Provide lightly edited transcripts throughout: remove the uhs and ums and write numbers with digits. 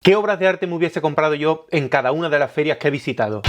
¿Qué obras de arte me hubiese comprado yo en cada una de las ferias que he visitado?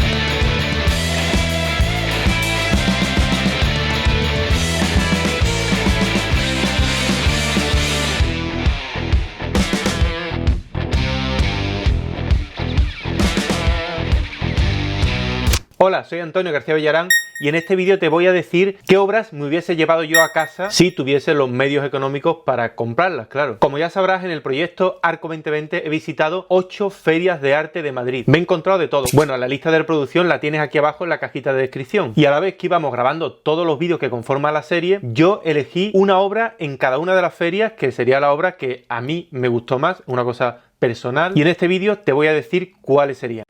Hola, soy Antonio García Villarán y en este vídeo te voy a decir qué obras me hubiese llevado yo a casa si tuviese los medios económicos para comprarlas, claro. Como ya sabrás, en el proyecto Arco 2020 he visitado 8 ferias de arte de Madrid. Me he encontrado de todo. Bueno, la lista de reproducción la tienes aquí abajo en la cajita de descripción. Y a la vez que íbamos grabando todos los vídeos que conforman la serie, yo elegí una obra en cada una de las ferias que sería la obra que a mí me gustó más, una cosa personal. Y en este vídeo te voy a decir cuáles serían.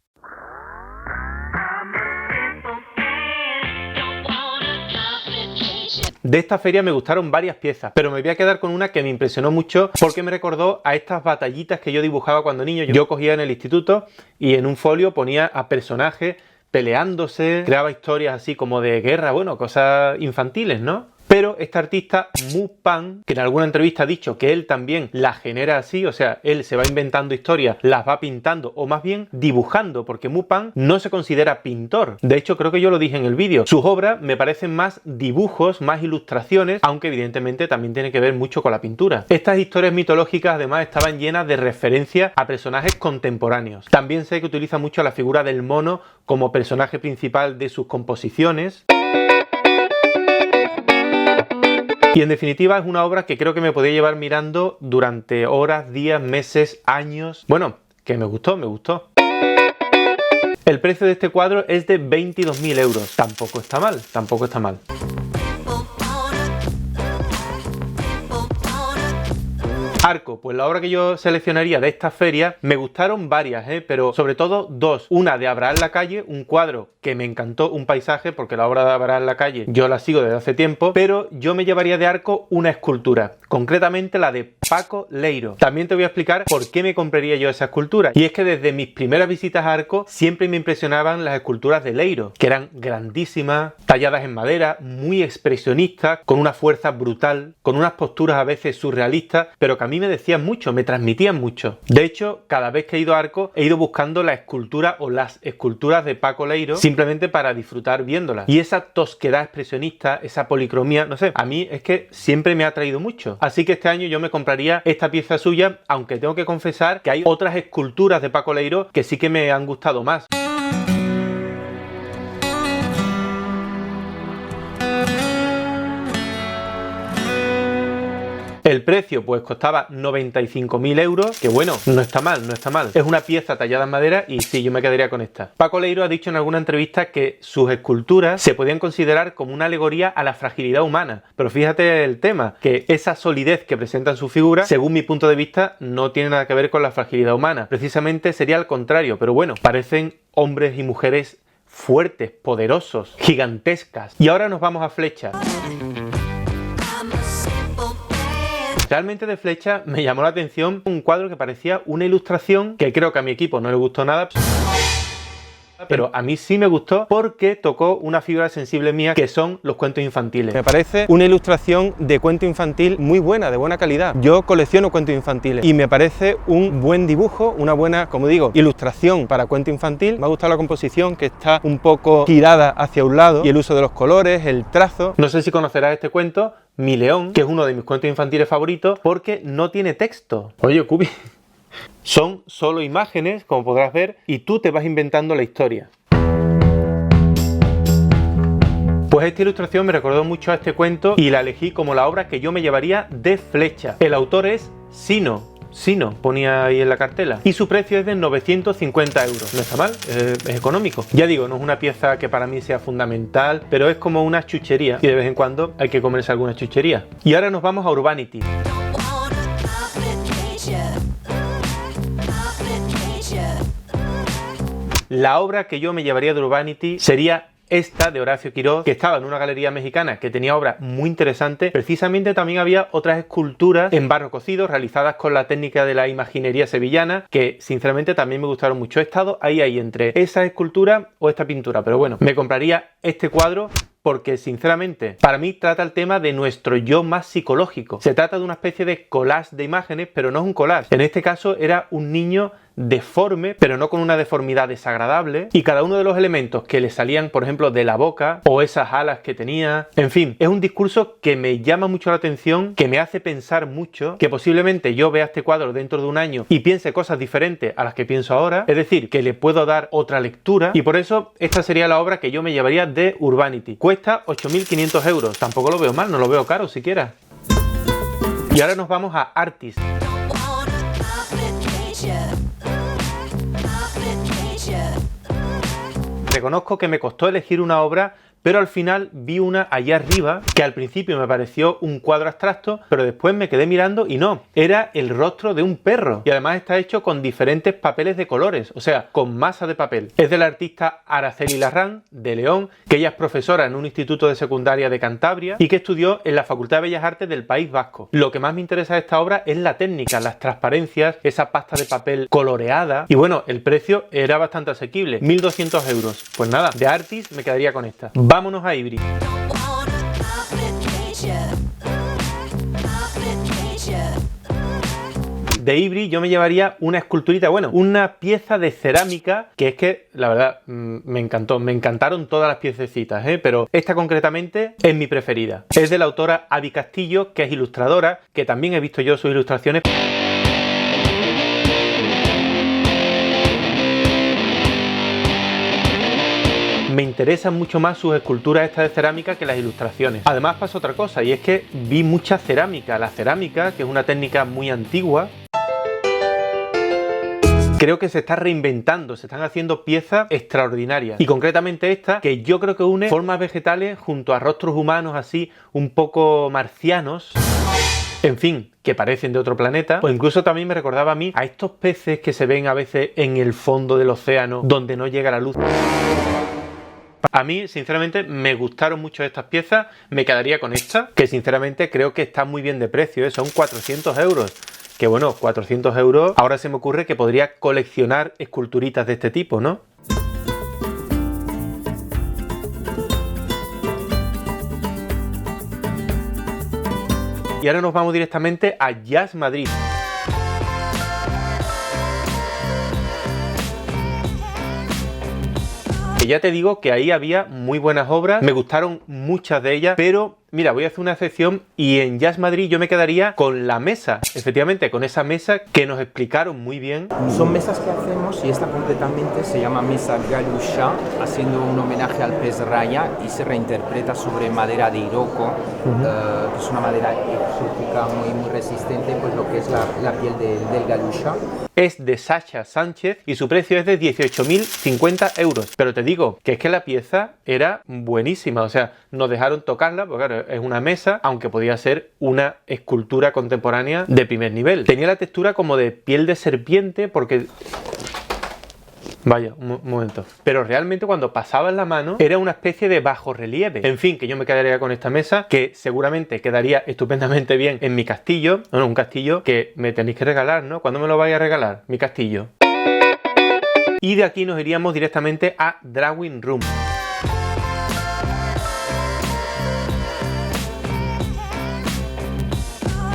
De esta feria me gustaron varias piezas, pero me voy a quedar con una que me impresionó mucho porque me recordó a estas batallitas que yo dibujaba cuando niño. Yo cogía en el instituto y en un folio ponía a personajes peleándose, creaba historias así como de guerra, bueno, cosas infantiles, ¿no? Pero este artista, Mu Pan, que en alguna entrevista ha dicho que él también la genera así, o sea, él se va inventando historias, las va pintando, o más bien dibujando, porque Mu Pan no se considera pintor. De hecho, creo que yo lo dije en el vídeo. Sus obras me parecen más dibujos, más ilustraciones, aunque evidentemente también tiene que ver mucho con la pintura. Estas historias mitológicas además estaban llenas de referencias a personajes contemporáneos. También sé que utiliza mucho la figura del mono como personaje principal de sus composiciones. Y en definitiva es una obra que creo que me podía llevar mirando durante horas, días, meses, años. Bueno, que me gustó, me gustó. El precio de este cuadro es de 22.000 euros. Tampoco está mal, tampoco está mal. Arco, pues la obra que yo seleccionaría de esta feria, me gustaron varias, pero sobre todo dos. Una de Abraham Lacalle, un cuadro que me encantó, un paisaje, porque la obra de Abraham Lacalle yo la sigo desde hace tiempo, pero yo me llevaría de Arco una escultura, concretamente la de Paco Leiro. También te voy a explicar por qué me compraría yo esa escultura. Y es que desde mis primeras visitas a Arco siempre me impresionaban las esculturas de Leiro, que eran grandísimas, talladas en madera, muy expresionistas, con una fuerza brutal, con unas posturas a veces surrealistas, pero que a mí me decían mucho, me transmitían mucho. De hecho, cada vez que he ido a Arco he ido buscando la escultura o las esculturas de Paco Leiro simplemente para disfrutar viéndolas. Y esa tosquedad expresionista, esa policromía, no sé, a mí es que siempre me ha atraído mucho. Así que este año yo me compraría esta pieza suya, aunque tengo que confesar que hay otras esculturas de Paco Leiro que sí que me han gustado más. El precio pues costaba 95.000 euros, que bueno, no está mal, no está mal. Es una pieza tallada en madera y sí, yo me quedaría con esta. Paco Leiro ha dicho en alguna entrevista que sus esculturas se podían considerar como una alegoría a la fragilidad humana. Pero fíjate el tema, que esa solidez que presenta en su figura, según mi punto de vista, no tiene nada que ver con la fragilidad humana. Precisamente sería al contrario, pero bueno, parecen hombres y mujeres fuertes, poderosos, gigantescas. Y ahora nos vamos a Flecha. Realmente de Flecha me llamó la atención un cuadro que parecía una ilustración que creo que a mi equipo no le gustó nada, pero a mí sí me gustó porque tocó una fibra sensible mía, que son los cuentos infantiles. Me parece una ilustración de cuento infantil muy buena, de buena calidad. Yo colecciono cuentos infantiles y me parece un buen dibujo, una buena, como digo, ilustración para cuento infantil. Me ha gustado la composición, que está un poco girada hacia un lado, y el uso de los colores, el trazo. No sé si conocerás este cuento, Mi León, que es uno de mis cuentos infantiles favoritos porque no tiene texto. Oye, Cubi, son solo imágenes, como podrás ver, y tú te vas inventando la historia. Pues esta ilustración me recordó mucho a este cuento y la elegí como la obra que yo me llevaría de Flecha. El autor es Sino, ponía ahí en la cartela, y su precio es de 950 euros. No está mal, es económico. Ya digo, no es una pieza que para mí sea fundamental, pero es como una chuchería y de vez en cuando hay que comerse alguna chuchería. Y ahora nos vamos a Urbanity. La obra que yo me llevaría de Urbanity sería esta de Horacio Quiroz, que estaba en una galería mexicana que tenía obras muy interesantes. Precisamente también había otras esculturas en barro cocido realizadas con la técnica de la imaginería sevillana, que sinceramente también me gustaron mucho. He estado ahí entre esa escultura o esta pintura, pero bueno, me compraría este cuadro porque sinceramente para mí trata el tema de nuestro yo más psicológico. Se trata de una especie de collage de imágenes, pero no es un collage. En este caso era un niño deforme, pero no con una deformidad desagradable, y cada uno de los elementos que le salían, por ejemplo, de la boca, o esas alas que tenía, en fin, es un discurso que me llama mucho la atención, que me hace pensar mucho, que posiblemente yo vea este cuadro dentro de un año y piense cosas diferentes a las que pienso ahora, es decir, que le puedo dar otra lectura, y por eso esta sería la obra que yo me llevaría de Urbanity. Cuesta 8.500 euros, tampoco lo veo mal, no lo veo caro siquiera. Y ahora nos vamos a Artist. Reconozco que me costó elegir una obra, pero al final vi una allá arriba que al principio me pareció un cuadro abstracto, pero después me quedé mirando y no, era el rostro de un perro, y además está hecho con diferentes papeles de colores, o sea, con masa de papel. Es de la artista Araceli Larrán, de León, que ella es profesora en un instituto de secundaria de Cantabria y que estudió en la Facultad de Bellas Artes del País Vasco. Lo que más me interesa de esta obra es la técnica, las transparencias, esa pasta de papel coloreada, y bueno, el precio era bastante asequible, 1.200 euros. Pues nada, de Artist me quedaría con esta. Vámonos a Ivry. De Ivry yo me llevaría una esculturita, bueno, una pieza de cerámica, que es que, la verdad, me encantó. Me encantaron todas las piececitas, pero esta concretamente es mi preferida. Es de la autora Avi Castillo, que es ilustradora, que también he visto yo sus ilustraciones. Me interesan mucho más sus esculturas estas de cerámica que las ilustraciones. Además pasa otra cosa, y es que vi mucha cerámica. La cerámica, que es una técnica muy antigua, creo que se está reinventando, se están haciendo piezas extraordinarias. Y concretamente esta, que yo creo que une formas vegetales junto a rostros humanos así un poco marcianos. En fin, que parecen de otro planeta. O incluso también me recordaba a mí a estos peces que se ven a veces en el fondo del océano donde no llega la luz. A mí, sinceramente, me gustaron mucho estas piezas. Me quedaría con esta, que sinceramente creo que está muy bien de precio, son 400 euros. Que bueno, 400 euros, ahora se me ocurre que podría coleccionar esculturitas de este tipo, ¿no? Y ahora nos vamos directamente a Jazz Madrid. Que ya te digo que ahí había muy buenas obras, me gustaron muchas de ellas, pero mira, voy a hacer una excepción y en Jazz Madrid yo me quedaría con la mesa, efectivamente, con esa mesa que nos explicaron muy bien. Son mesas que hacemos y esta concretamente se llama mesa galusha, haciendo un homenaje al pez raya y se reinterpreta sobre madera de Iroko, que es una madera exótica muy resistente, pues lo que es la piel del galusha. Es de Sacha Sánchez y su precio es de 18.050 euros. Pero te digo que es que la pieza era buenísima, o sea, nos dejaron tocarla, porque claro, es una mesa, aunque podía ser una escultura contemporánea de primer nivel. Tenía la textura como de piel de serpiente, porque... Vaya, un momento. Pero realmente cuando pasaba en la mano era una especie de bajo relieve. En fin, que yo me quedaría con esta mesa, que seguramente quedaría estupendamente bien en mi castillo. Bueno, un castillo que me tenéis que regalar, ¿no? ¿Cuándo me lo vais a regalar? Mi castillo. Y de aquí nos iríamos directamente a Drawing Room.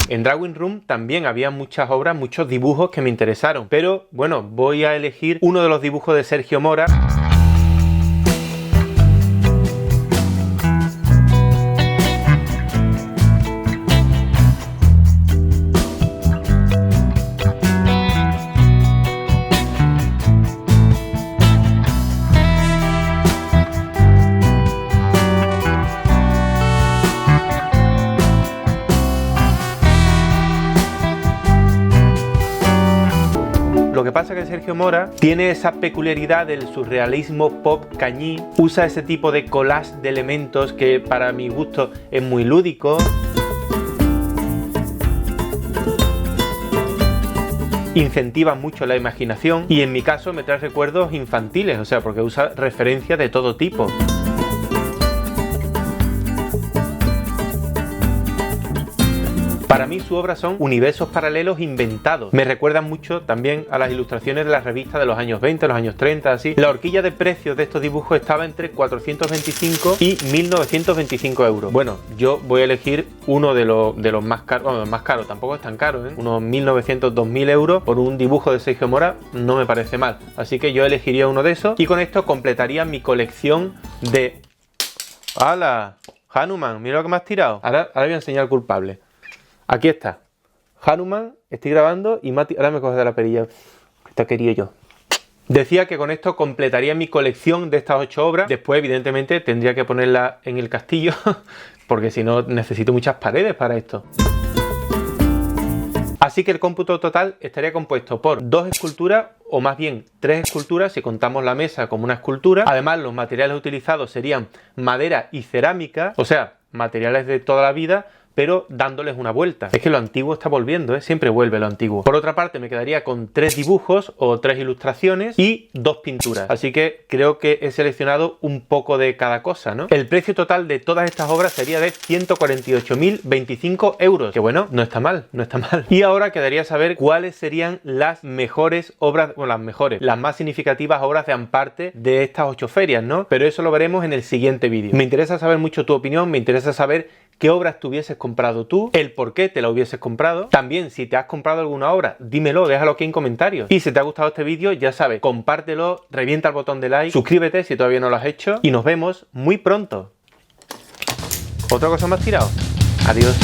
En Drawing Room también había muchas obras, muchos dibujos que me interesaron, pero bueno, voy a elegir uno de los dibujos de Sergio Mora. Lo que pasa es que Sergio Mora tiene esa peculiaridad del surrealismo pop cañí, usa ese tipo de collage de elementos que para mi gusto es muy lúdico. Incentiva mucho la imaginación y en mi caso me trae recuerdos infantiles, o sea, porque usa referencias de todo tipo. Para mí su obra son universos paralelos inventados. Me recuerdan mucho también a las ilustraciones de las revistas de los años 20, los años 30, así. La horquilla de precios de estos dibujos estaba entre 425 y 1925 euros. Bueno, yo voy a elegir uno de los más caros, bueno, más caro, tampoco es tan caro, ¿eh? Unos 1900, 2000 euros por un dibujo de Sergio Mora no me parece mal. Así que yo elegiría uno de esos y con esto completaría mi colección de... ¡Hala! Hanuman, mira lo que me has tirado. Ahora voy a enseñar al culpable. Aquí está. Hanuman, estoy grabando y Mati... Ahora me coge de la perilla. Esta quería yo. Decía que con esto completaría mi colección de estas 8 obras. Después, evidentemente, tendría que ponerla en el castillo, porque si no necesito muchas paredes para esto. Así que el cómputo total estaría compuesto por 2 esculturas, o más bien 3 esculturas si contamos la mesa como una escultura. Además, los materiales utilizados serían madera y cerámica, o sea, materiales de toda la vida, pero dándoles una vuelta. Es que lo antiguo está volviendo, ¿eh? Siempre vuelve lo antiguo. Por otra parte, me quedaría con 3 dibujos o 3 ilustraciones y 2 pinturas. Así que creo que he seleccionado un poco de cada cosa, ¿no? El precio total de todas estas obras sería de 148.025 euros. Que bueno, no está mal, no está mal. Y ahora quedaría saber cuáles serían las mejores obras, bueno, las más significativas obras de Amparte de estas 8 ferias, ¿no? Pero eso lo veremos en el siguiente vídeo. Me interesa saber mucho tu opinión, me interesa saber qué obras te hubieses comprado tú, el por qué te la hubieses comprado. También, si te has comprado alguna obra, dímelo, déjalo aquí en comentarios. Y si te ha gustado este vídeo, ya sabes, compártelo, revienta el botón de like, suscríbete si todavía no lo has hecho y nos vemos muy pronto. ¿Otra cosa más tirado? Adiós.